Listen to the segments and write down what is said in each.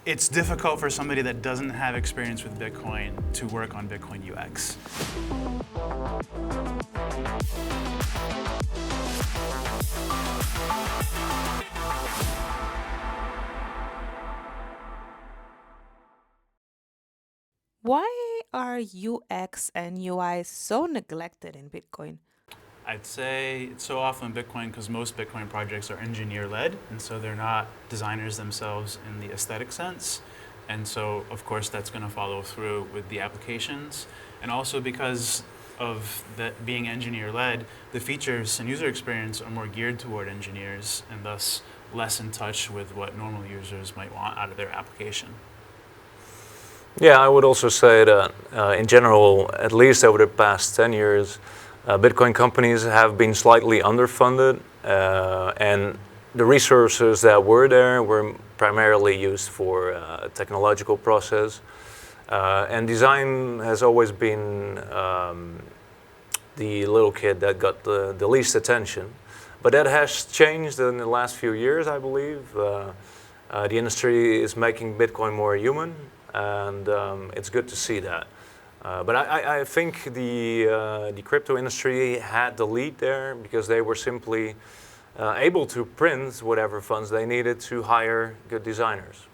It's difficult for somebody that doesn't have experience with Bitcoin to work on Bitcoin UX. Why are UX and UI so neglected in Bitcoin? I'd say it's so often Bitcoin because most Bitcoin projects are engineer-led, and so they're not designers themselves in the aesthetic sense. And so, of course, that's going to follow through with the applications. And also because of that being engineer-led, the features and user experience are more geared toward engineers and thus less in touch with what normal users might want out of their application. Yeah, I would also say that in general, at least over the past 10 years, Bitcoin companies have been slightly underfunded, and the resources that were there were primarily used for technological process. And design has always been the little kid that got the least attention. But that has changed in the last few years, I believe. The industry is making Bitcoin more human, and it's good to see that. But I think the crypto industry had the lead there because they were simply able to print whatever funds they needed to hire good designers.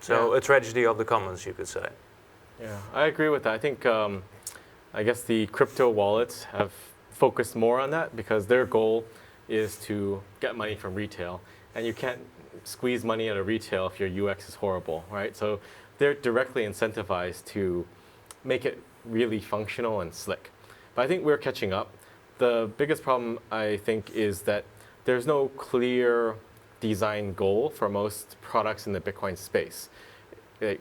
So Yeah. a tragedy of the commons, you could say. Yeah, I agree with that. I think, I guess the crypto wallets have focused more on that because their goal is to get money from retail. And you can't squeeze money out of retail if your UX is horrible, right? So they're directly incentivized to make it really functional and slick. But I think we're catching up. The biggest problem, I think, is that there's no clear design goal for most products in the Bitcoin space.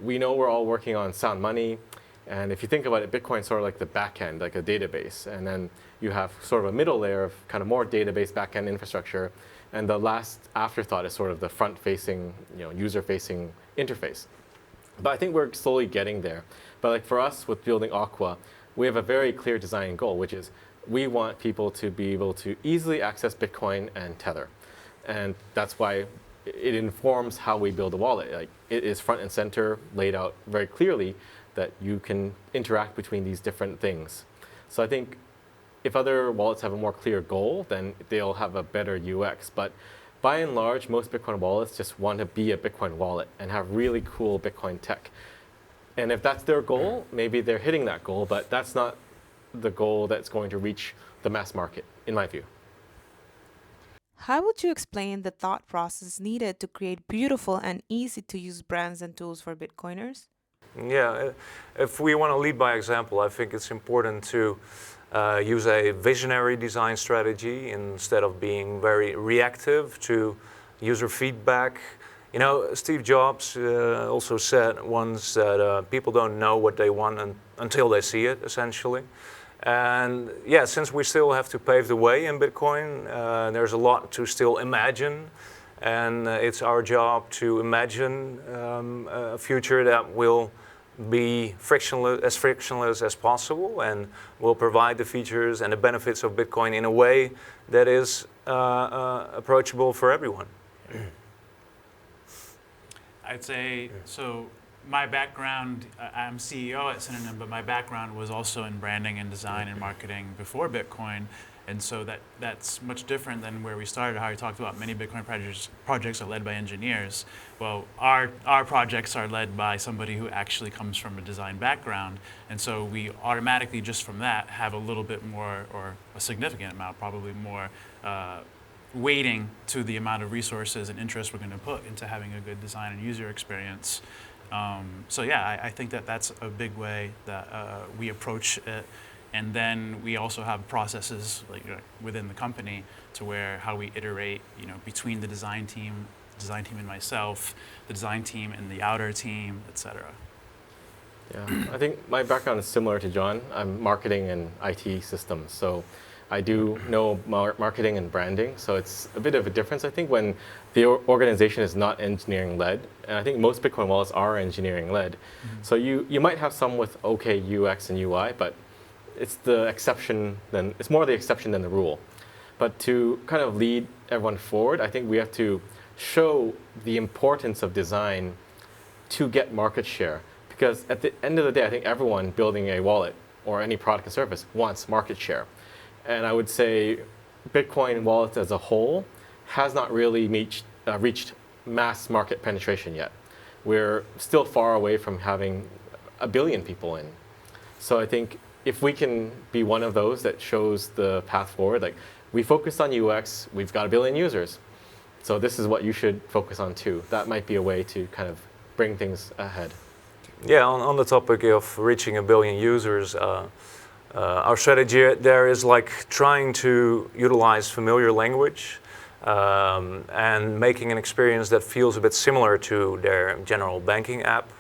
We know we're all working on sound money, and if you think about it, Bitcoin's sort of like the back end, like a database, and then you have sort of a middle layer of kind of more database back end infrastructure, and the last afterthought is sort of the front-facing, user-facing interface. But I think we're slowly getting there. But like for us with building Aqua, we have a very clear design goal, which is we want people to be able to easily access Bitcoin and Tether. And that's why it informs how we build a wallet. Like it is front and center, laid out very clearly that you can interact between these different things. So I think if other wallets have a more clear goal, then they'll have a better UX. But by and large, most Bitcoin wallets just want to be a Bitcoin wallet and have really cool Bitcoin tech. And if that's their goal, maybe they're hitting that goal, but that's not the goal that's going to reach the mass market, in my view. How would you explain the thought process needed to create beautiful and easy to use brands and tools for Bitcoiners? Yeah, if we want to lead by example, I think it's important to use a visionary design strategy instead of being very reactive to user feedback. You know, Steve Jobs also said once that people don't know what they want until they see it, essentially. And yeah, since we still have to pave the way in Bitcoin, there's a lot to still imagine. And it's our job to imagine a future that will be frictionless as possible and will provide the features and the benefits of Bitcoin in a way that is approachable for everyone. I'd say, so my background, I'm CEO at Synonym, but my background was also in branding and design and marketing before Bitcoin. And so that's much different than where we started, how you talked about many Bitcoin projects are led by engineers. Well, our projects are led by somebody who actually comes from a design background. And so we automatically, just from that, have a little bit more, or a significant amount, probably more, weighting to the amount of resources and interest we're going to put into having a good design and user experience. So yeah, I think that's a big way that we approach it. And then we also have processes like within the company to where how we iterate, between the design team and myself, the design team and the outer team, et cetera. Yeah, I think my background is similar to John. I'm marketing and IT systems, so I do know marketing and branding. So it's a bit of a difference, I think, when the organization is not engineering-led. And I think most Bitcoin wallets are engineering-led. Mm-hmm. So you might have some with okay UX and UI, but it's the exception. It's more the exception than the rule. But to kind of lead everyone forward, I think we have to show the importance of design to get market share. Because at the end of the day, I think everyone building a wallet or any product or service wants market share. And I would say Bitcoin wallets as a whole has not really reached mass market penetration yet. We're still far away from having 1 billion people in. So I think if we can be one of those that shows the path forward, like we focused on UX, we've got 1 billion users. So this is what you should focus on too. That might be a way to kind of bring things ahead. Yeah, on the topic of reaching 1 billion users, our strategy there is like trying to utilize familiar language and making an experience that feels a bit similar to their general banking app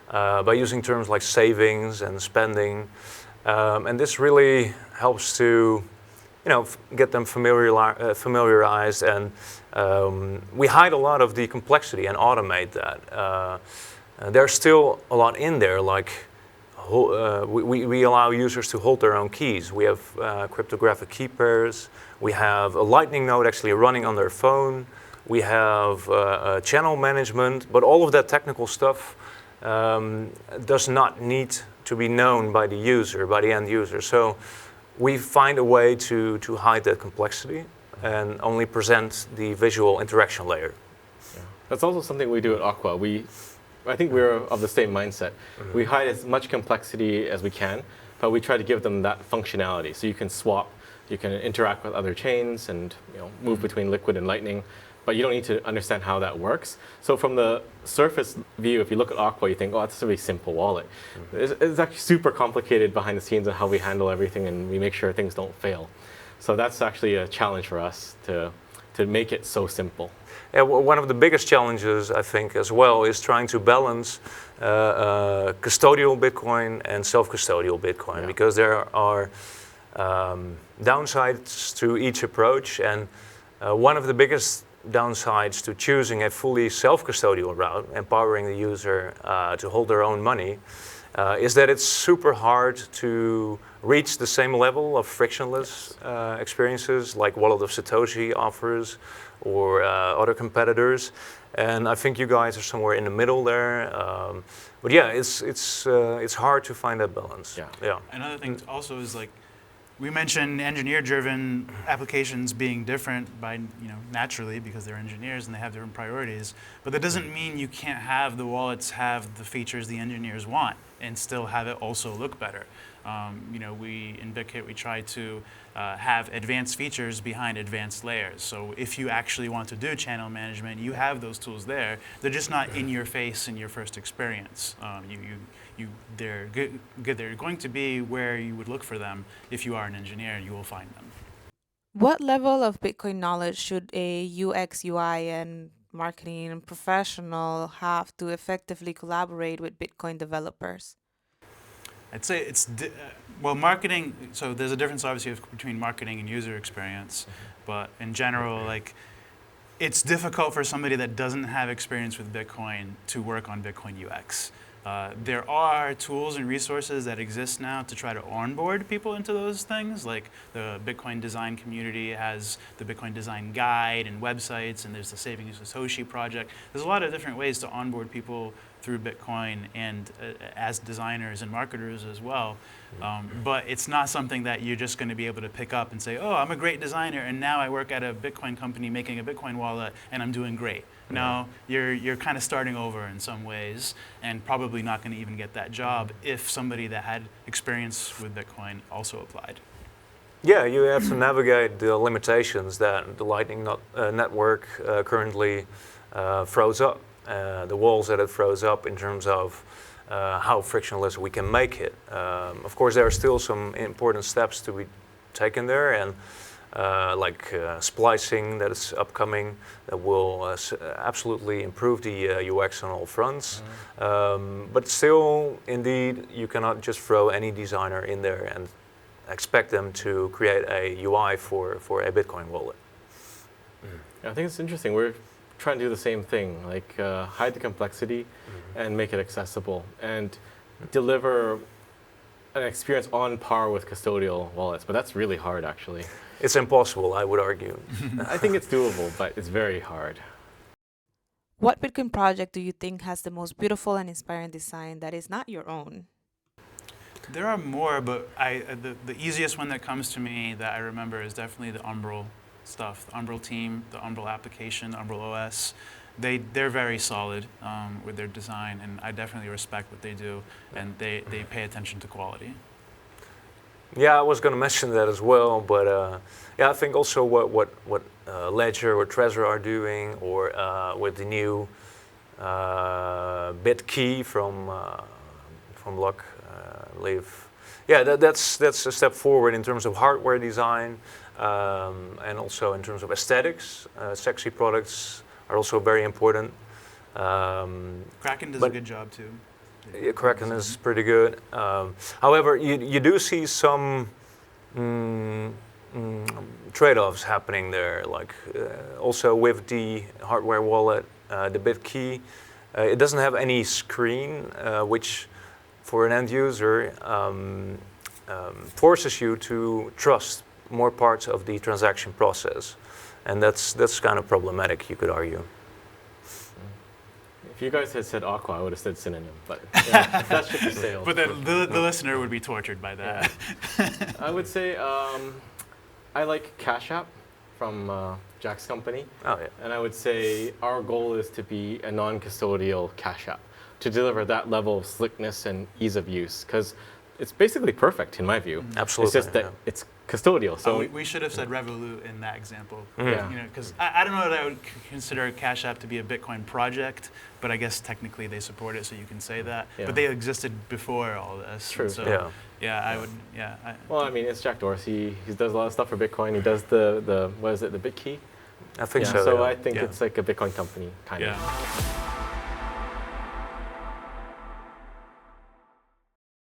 by using terms like savings and spending. And this really helps to, get them familiarized, and we hide a lot of the complexity and automate that. There's still a lot in there, like we allow users to hold their own keys. We have cryptographic key pairs. We have a Lightning node actually running on their phone. We have channel management, but all of that technical stuff does not need to be known by the user, by the end user. So we find a way to hide that complexity and only present the visual interaction layer. Yeah. That's also something we do at Aqua. I think we're of the same mindset. Mm-hmm. We hide as much complexity as we can, but we try to give them that functionality. So you can swap, you can interact with other chains and move between Liquid and Lightning, but you don't need to understand how that works. So from the surface view, if you look at Aqua, you think, oh, that's a really simple wallet. Mm-hmm. It's actually super complicated behind the scenes on how we handle everything, and we make sure things don't fail. So that's actually a challenge for us to make it so simple. Yeah, one of the biggest challenges, I think, as well, is trying to balance custodial Bitcoin and self-custodial Bitcoin, because there are downsides to each approach, and one of the biggest downsides to choosing a fully self-custodial route, empowering the user to hold their own money, is that it's super hard to reach the same level of frictionless experiences like Wallet of Satoshi offers or other competitors. And I think you guys are somewhere in the middle there. But yeah, it's hard to find that balance. Yeah. Another thing also is like, we mentioned engineer-driven applications being different by, naturally because they're engineers and they have different priorities. But that doesn't mean you can't have the wallets have the features the engineers want and still have it also look better. We in BitKit we try to have advanced features behind advanced layers. So if you actually want to do channel management, you have those tools there. They're just not in your face in your first experience. They're going to be where you would look for them. If you are an engineer, you will find them. What level of Bitcoin knowledge should a UX, UI, and marketing professional have to effectively collaborate with Bitcoin developers? I'd say it's, marketing, so there's a difference obviously between marketing and user experience, but in general, it's difficult for somebody that doesn't have experience with Bitcoin to work on Bitcoin UX. There are tools and resources that exist now to try to onboard people into those things, like the Bitcoin design community has the Bitcoin design guide and websites, and there's the Saving Satoshi project. There's a lot of different ways to onboard people through Bitcoin and as designers and marketers as well. But it's not something that you're just going to be able to pick up and say, oh, I'm a great designer and now I work at a Bitcoin company making a Bitcoin wallet and I'm doing great. No, you're kind of starting over in some ways and probably not going to even get that job if somebody that had experience with Bitcoin also applied. Yeah, you have to navigate the limitations that the Lightning network currently throws up. The walls that it throws up in terms of how frictionless we can make it. Of course, there are still some important steps to be taken there, and like splicing that is upcoming that will absolutely improve the UX on all fronts. But still, indeed, you cannot just throw any designer in there and expect them to create a UI for a Bitcoin wallet. I think it's interesting. We're trying to do the same thing, like hide the complexity and make it accessible and deliver an experience on par with custodial wallets. But that's really hard, actually. It's impossible, I would argue. I think it's doable, but it's very hard. What Bitcoin project do you think has the most beautiful and inspiring design that is not your own? There are more, but the easiest one that comes to me that I remember is definitely the Umbrel stuff. The Umbrel team, the Umbrel application, the Umbrel OS. They're very solid with their design, and I definitely respect what they do, and they pay attention to quality. Yeah, I was going to mention that as well, but yeah, I think also what Ledger or Trezor are doing, or with the new BitKey from Luck, I believe. Yeah, that's a step forward in terms of hardware design, and also in terms of aesthetics. Sexy products are also very important. Kraken does a good job too. Yeah, Kraken is pretty good. However, you do see some trade-offs happening there, like also with the hardware wallet, the BitKey. It doesn't have any screen, which for an end user forces you to trust more parts of the transaction process. And that's kind of problematic, you could argue. If you guys had said Aqua, I would have said Synonym, but yeah, that's just the sales. But the listener would be tortured by that. Yeah. I would say I like Cash App from Jack's company. Oh, yeah. And I would say our goal is to be a non-custodial Cash App, to deliver that level of slickness and ease of use, because it's basically perfect in my view. Absolutely. It's just that it's custodial. So we should have said Revolut in that example. Yeah. You know, because I don't know that I would consider Cash App to be a Bitcoin project, but I guess technically they support it, so you can say that. Yeah. But they existed before all this. True. So, I would. Yeah. well, I mean, it's Jack Dorsey. He does a lot of stuff for Bitcoin. He does the what is it, the BitKey? I think yeah, so. So yeah. I think Yeah. it's like a Bitcoin company kind of. Yeah.